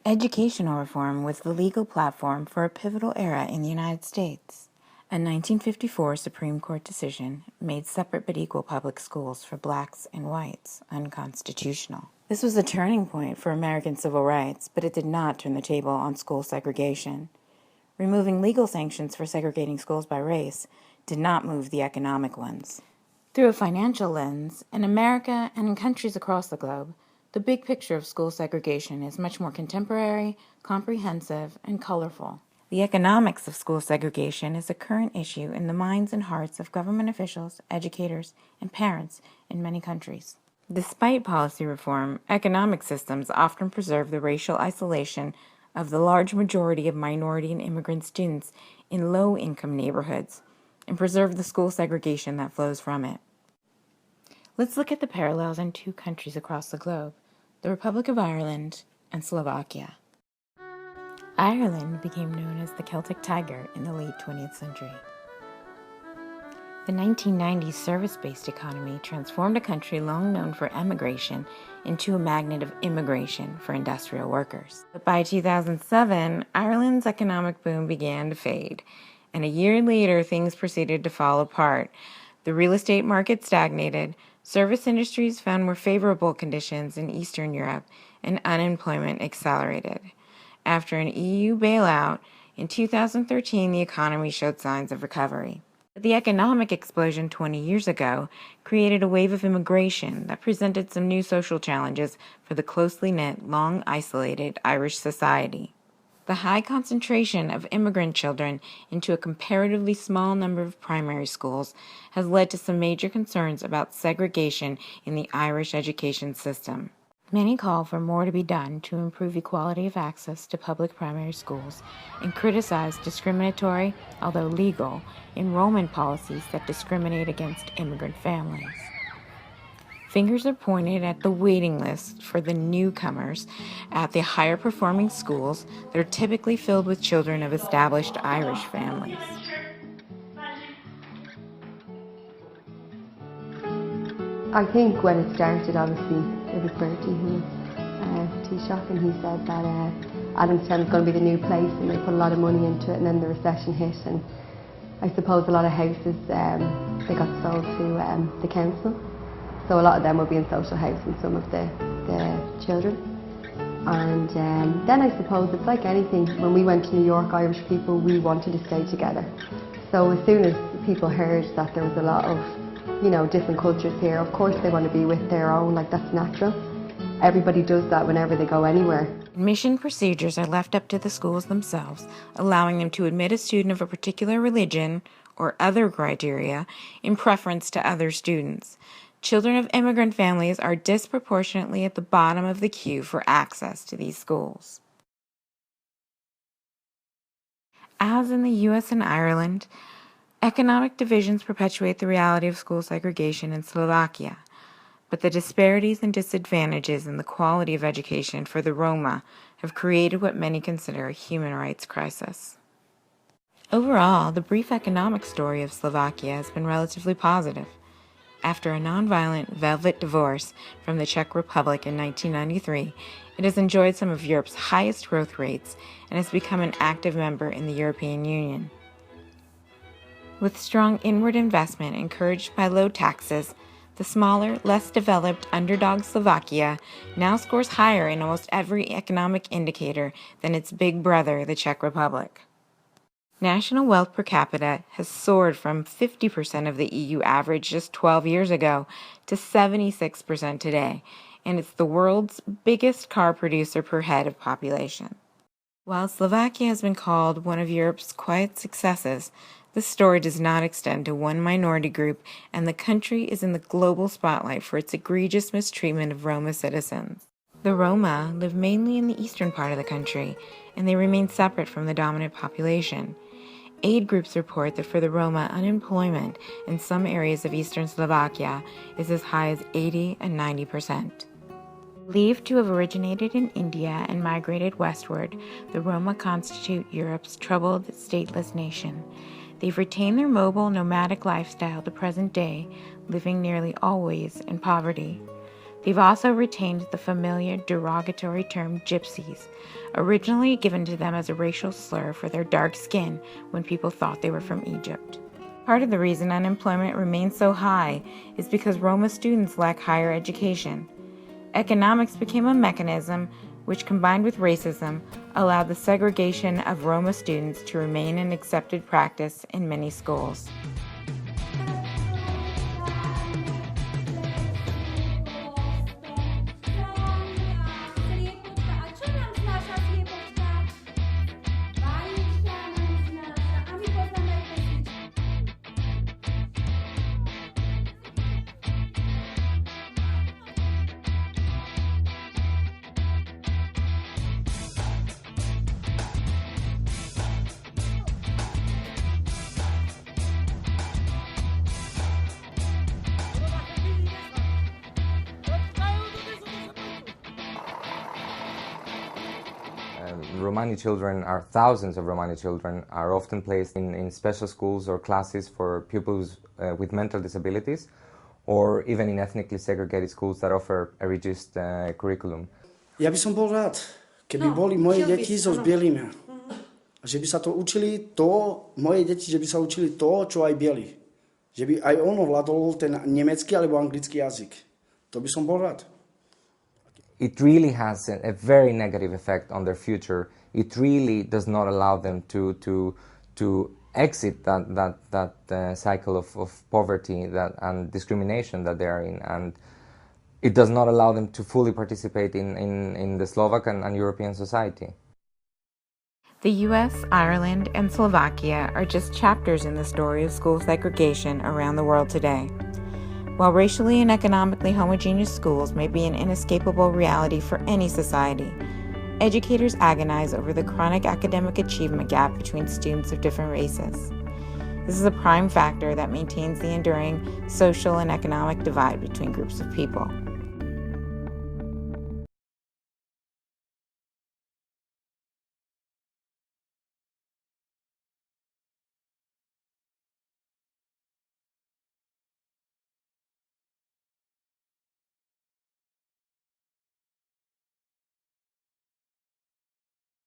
Educational reform was the legal platform for a pivotal era in the United States. A 1954 Supreme Court decision made separate but equal public schools for blacks and whites unconstitutional. This was a turning point for American civil rights, but it did not turn the table on school segregation. Removing legal sanctions for segregating schools by race did not move the economic ones. Through a financial lens, in America and in countries across the globe, the big picture of school segregation is much more contemporary, comprehensive, and colorful. The economics of school segregation is a current issue in the minds and hearts of government officials, educators, and parents in many countries. Despite policy reform, economic systems often preserve the racial isolation of the large majority of minority and immigrant students in low-income neighborhoods and preserve the school segregation that flows from it. Let's look at the parallels in two countries across the globe, the Republic of Ireland and Slovakia. Ireland became known as the Celtic Tiger in the late 20th century. The 1990s service-based economy transformed a country long known for emigration into a magnet of immigration for industrial workers. But by 2007, Ireland's economic boom began to fade, and a year later things proceeded to fall apart. The real estate market stagnated, service industries found more favorable conditions in Eastern Europe, and unemployment accelerated. After an EU bailout, in 2013 the economy showed signs of recovery. But the economic explosion 20 years ago created a wave of immigration that presented some new social challenges for the closely knit, long isolated Irish society. The high concentration of immigrant children into a comparatively small number of primary schools has led to some major concerns about segregation in the Irish education system. Many call for more to be done to improve equality of access to public primary schools and criticize discriminatory, although legal, enrollment policies that discriminate against immigrant families. Fingers are pointed at the waiting list for the newcomers at the higher performing schools that are typically filled with children of established Irish families. I think when it started, obviously, it was Bertie who was Taoiseach, and he said that Adamstown was going to be the new place, and they put a lot of money into it, and then the recession hit, and I suppose a lot of houses, they got sold to the council. So a lot of them will be in social housing, some of the children. And then I suppose it's like anything. When we went to New York, Irish people, we wanted to stay together. So as soon as people heard that there was a lot of, different cultures here, of course they want to be with their own, like that's natural. Everybody does that whenever they go anywhere. Admission procedures are left up to the schools themselves, allowing them to admit a student of a particular religion or other criteria in preference to other students. Children of immigrant families are disproportionately at the bottom of the queue for access to these schools. As in the U.S. and Ireland, economic divisions perpetuate the reality of school segregation in Slovakia, but the disparities and disadvantages in the quality of education for the Roma have created what many consider a human rights crisis. Overall, the brief economic story of Slovakia has been relatively positive. After a nonviolent velvet divorce from the Czech Republic in 1993, it has enjoyed some of Europe's highest growth rates and has become an active member in the European Union. With strong inward investment encouraged by low taxes, the smaller, less developed underdog Slovakia now scores higher in almost every economic indicator than its big brother, the Czech Republic. National wealth per capita has soared from 50% of the EU average just 12 years ago to 76% today, and it's the world's biggest car producer per head of population. While Slovakia has been called one of Europe's quiet successes, the story does not extend to one minority group, and the country is in the global spotlight for its egregious mistreatment of Roma citizens. The Roma live mainly in the eastern part of the country, and they remain separate from the dominant population. Aid groups report that for the Roma, unemployment in some areas of eastern Slovakia is as high as 80 and 90%. Believed to have originated in India and migrated westward, the Roma constitute Europe's troubled, stateless nation. They've retained their mobile, nomadic lifestyle to present day, living nearly always in poverty. They've also retained the familiar derogatory term gypsies, originally given to them as a racial slur for their dark skin when people thought they were from Egypt. Part of the reason unemployment remains so high is because Roma students lack higher education. Economics became a mechanism which, combined with racism, allowed the segregation of Roma students to remain an accepted practice in many schools. Romani children thousands of Romani children are often placed in special schools or classes for pupils with mental disabilities, or even in ethnically segregated schools that offer a reduced curriculum. Ja by som bol rád, keby boli moje deti so bielými. Že by sa to učili moje deti, že by sa učili to, čo aj bieli. Že by aj ono vládol ten nemecký alebo anglický jazyk. To by som bol rád. It really has a very negative effect on their future. It really does not allow them to exit that cycle of poverty and discrimination that they are in, and it does not allow them to fully participate in the Slovak and European society. The US, Ireland, and Slovakia are just chapters in the story of school segregation around the world today. While racially and economically homogeneous schools may be an inescapable reality for any society, educators agonize over the chronic academic achievement gap between students of different races. This is a prime factor that maintains the enduring social and economic divide between groups of people.